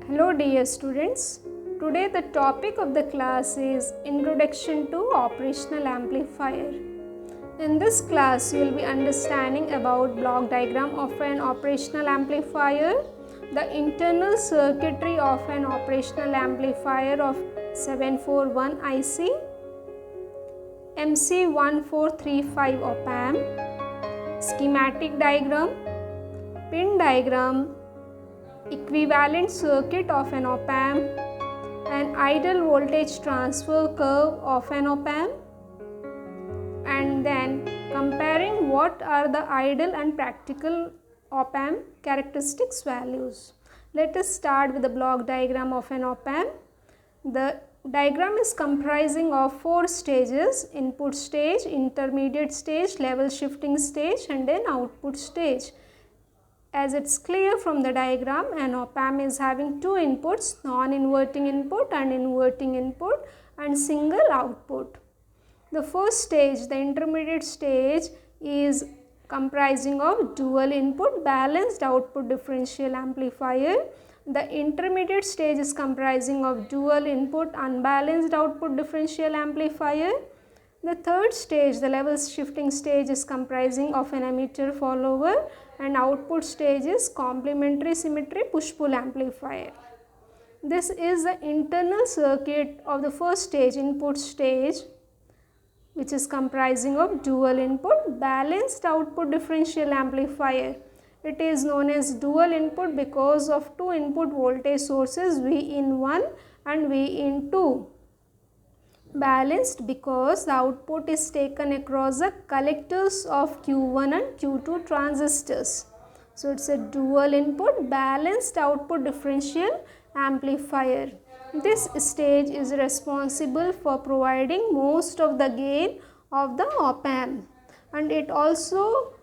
Hello dear students, today the topic of the class is Introduction to Operational Amplifier. In this class you will be understanding about block diagram of an operational amplifier, the internal circuitry of an operational amplifier of 741 IC, MC1435 op-amp, schematic diagram, pin diagram, equivalent circuit of an op-amp, an ideal voltage transfer curve of an op-amp, and then comparing what are the ideal and practical op-amp characteristics values. Let us start with the block diagram of an op-amp. The diagram is comprising of 4 stages: input stage, intermediate stage, level shifting stage, and then output stage. As it's clear from the diagram, an op-amp is having 2 inputs, non-inverting input and inverting input, and single output. The first stage, the intermediate stage, is comprising of dual input balanced output differential amplifier. The intermediate stage is comprising of dual input unbalanced output differential amplifier. The third stage, the level shifting stage, is comprising of an emitter follower, and output stage is complementary symmetry push-pull amplifier. This is the internal circuit of the first stage, input stage, which is comprising of dual input balanced output differential amplifier. It is known as dual input because of 2 input voltage sources, V-in1 and V-in2. Balanced because the output is taken across the collectors of Q1 and Q2 transistors. So it's a dual input balanced output differential amplifier. This stage is responsible for providing most of the gain of the op-amp, and it also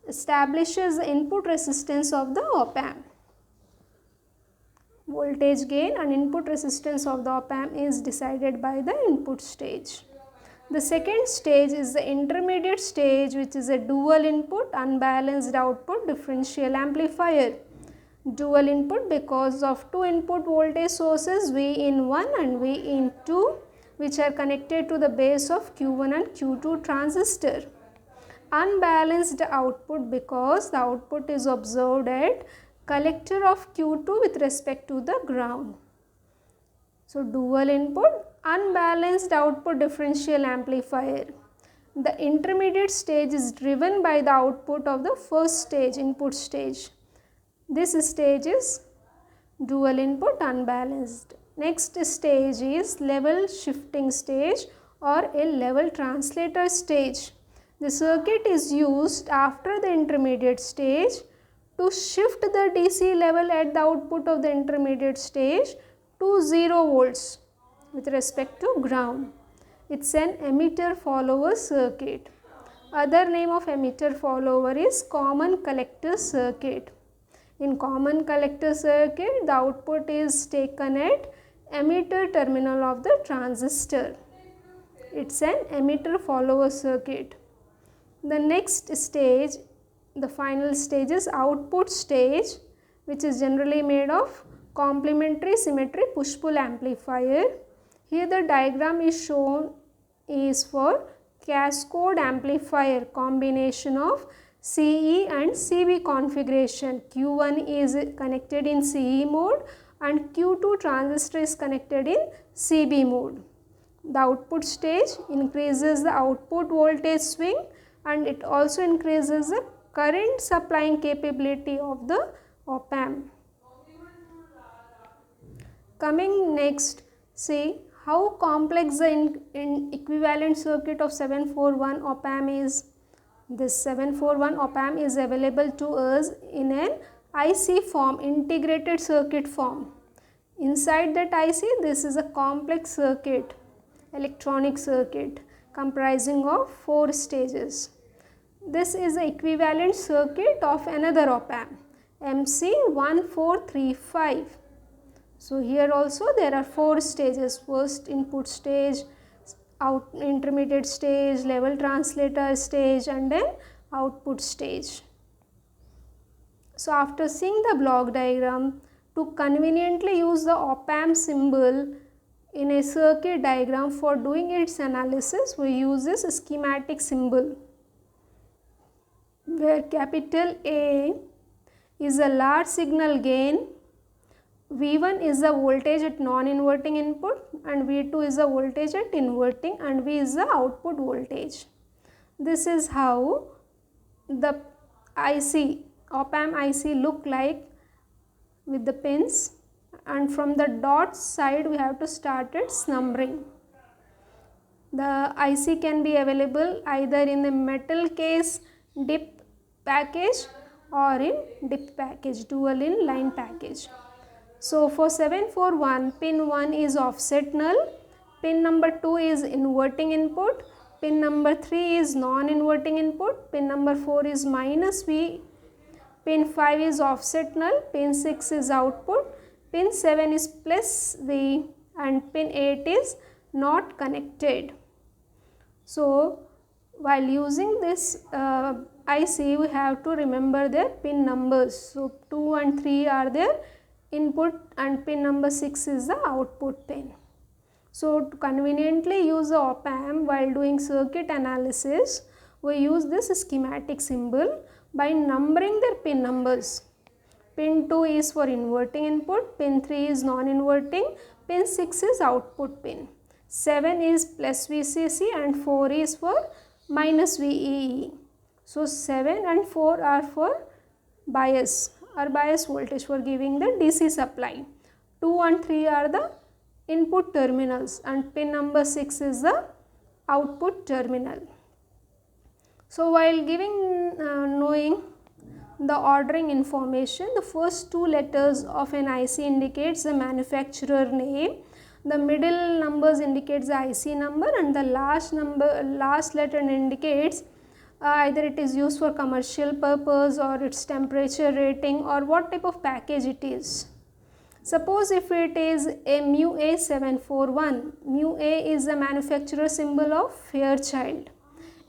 establishes the input resistance of the op-amp. Voltage gain and input resistance of the op-amp is decided by the input stage. The second stage is the intermediate stage, which is a dual input unbalanced output differential amplifier. Dual input because of 2 input voltage sources, V-in1 and V-in2, which are connected to the base of Q1 and Q2 transistor. Unbalanced output because the output is observed at collector of Q2 with respect to the ground. So dual input unbalanced output differential amplifier. The intermediate stage is driven by the output of the first stage, input stage. This stage is dual input unbalanced. Next stage is level shifting stage or a level translator stage. The circuit is used after the intermediate stage to shift the DC level at the output of the intermediate stage to 0 volts with respect to ground. It's an emitter follower circuit. Other name of emitter follower is common collector circuit. In common collector circuit, the output is taken at emitter terminal of the transistor. It's an emitter follower circuit. The next stage, the final stage, is output stage, which is generally made of complementary symmetry push-pull amplifier. Here the diagram is shown is for cascode amplifier, combination of CE and CB configuration. Q1 is connected in CE mode and Q2 transistor is connected in CB mode. The output stage increases the output voltage swing, and it also increases the current supplying capability of the op-amp. Coming next, see how complex the equivalent circuit of 741 op-amp is. This 741 op-amp is available to us in an IC form, integrated circuit form. Inside that IC, this is a complex circuit, electronic circuit comprising of 4 stages. This is the equivalent circuit of another op-amp, MC1435. So here also there are 4 stages: first input stage, intermediate stage, level translator stage, and then output stage. So after seeing the block diagram, to conveniently use the op-amp symbol in a circuit diagram for doing its analysis, we use this schematic symbol, where capital A is a large signal gain, V1 is the voltage at non-inverting input, and V2 is the voltage at inverting, and V is the output voltage. This is how the IC, op-amp IC look like with the pins, and from the dot side we have to start its numbering. The IC can be available either in the metal case dip package or in dip package, dual in line package. So for 741, pin 1 is offset null, pin number 2 is inverting input, pin number 3 is non-inverting input, pin number 4 is minus V, pin 5 is offset null, pin 6 is output, pin 7 is plus V, and pin 8 is not connected. So while using this IC, we have to remember their pin numbers. So 2 and 3 are their input and pin number 6 is the output pin. So to conveniently use the op-amp while doing circuit analysis, we use this schematic symbol by numbering their pin numbers. Pin 2 is for inverting input, pin 3 is non-inverting, pin 6 is output pin, 7 is plus VCC, and 4 is for minus VEE. So 7 and 4 are for bias or bias voltage for giving the DC supply. 2 and 3 are the input terminals, and pin number 6 is the output terminal. So while knowing the ordering information, the first 2 letters of an IC indicates the manufacturer name, the middle numbers indicates the IC number, and the last letter indicates either it is used for commercial purpose or its temperature rating or what type of package it is. Suppose if it is a mu A741, mu A is the manufacturer symbol of Fairchild,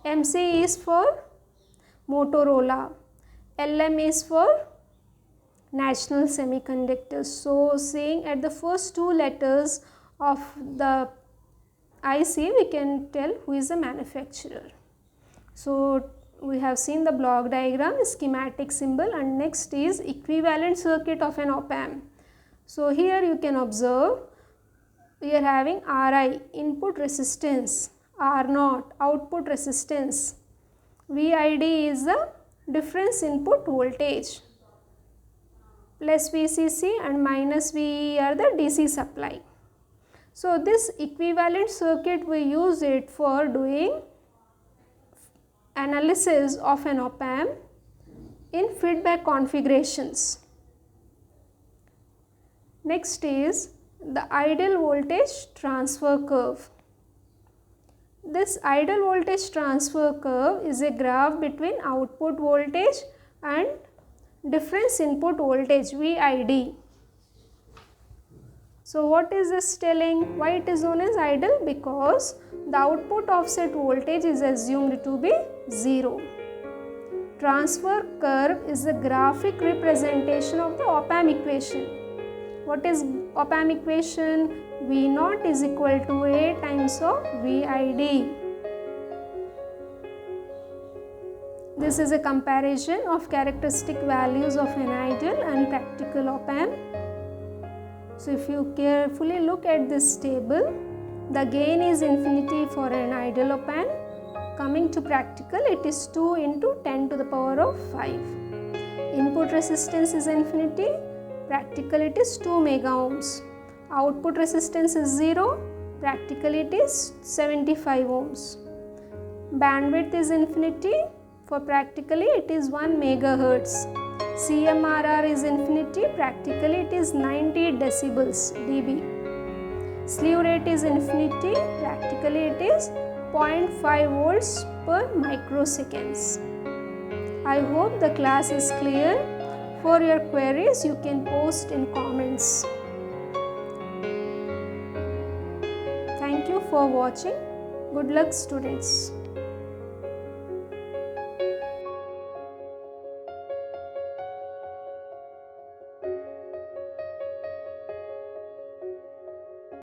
MC is for Motorola, LM is for National Semiconductors. So seeing at the first 2 letters of the IC, we can tell who is the manufacturer. So we have seen the block diagram, schematic symbol, and next is equivalent circuit of an op-amp. So here you can observe we are having Ri, input resistance, R0, output resistance, VID is the difference input voltage, plus VCC and minus VE are the DC supply. So this equivalent circuit, we use it for doing analysis of an op-amp in feedback configurations. Next is the ideal voltage transfer curve. This ideal voltage transfer curve is a graph between output voltage and difference input voltage, VID. So what is this telling? Why it is known as ideal? Because the output offset voltage is assumed to be 0. Transfer curve is a graphic representation of the op-amp equation. What is op-amp equation? V0 is equal to A times of VID. This is a comparison of characteristic values of an ideal and practical op-amp. So if you carefully look at this table, the gain is infinity for an ideal op-amp. Coming to practical, it is 2 into 10 to the power of 5. Input resistance is infinity, practical it is 2 mega ohms. Output resistance is 0, practical it is 75 ohms. Bandwidth is infinity, for practically it is 1 megahertz. CMRR is infinity, practically it is 90 decibels dB. Slew rate is infinity, practically it is 0.5 volts per microseconds. I hope the class is clear. For your queries, you can post in comments. Thank you for watching. Good luck, students.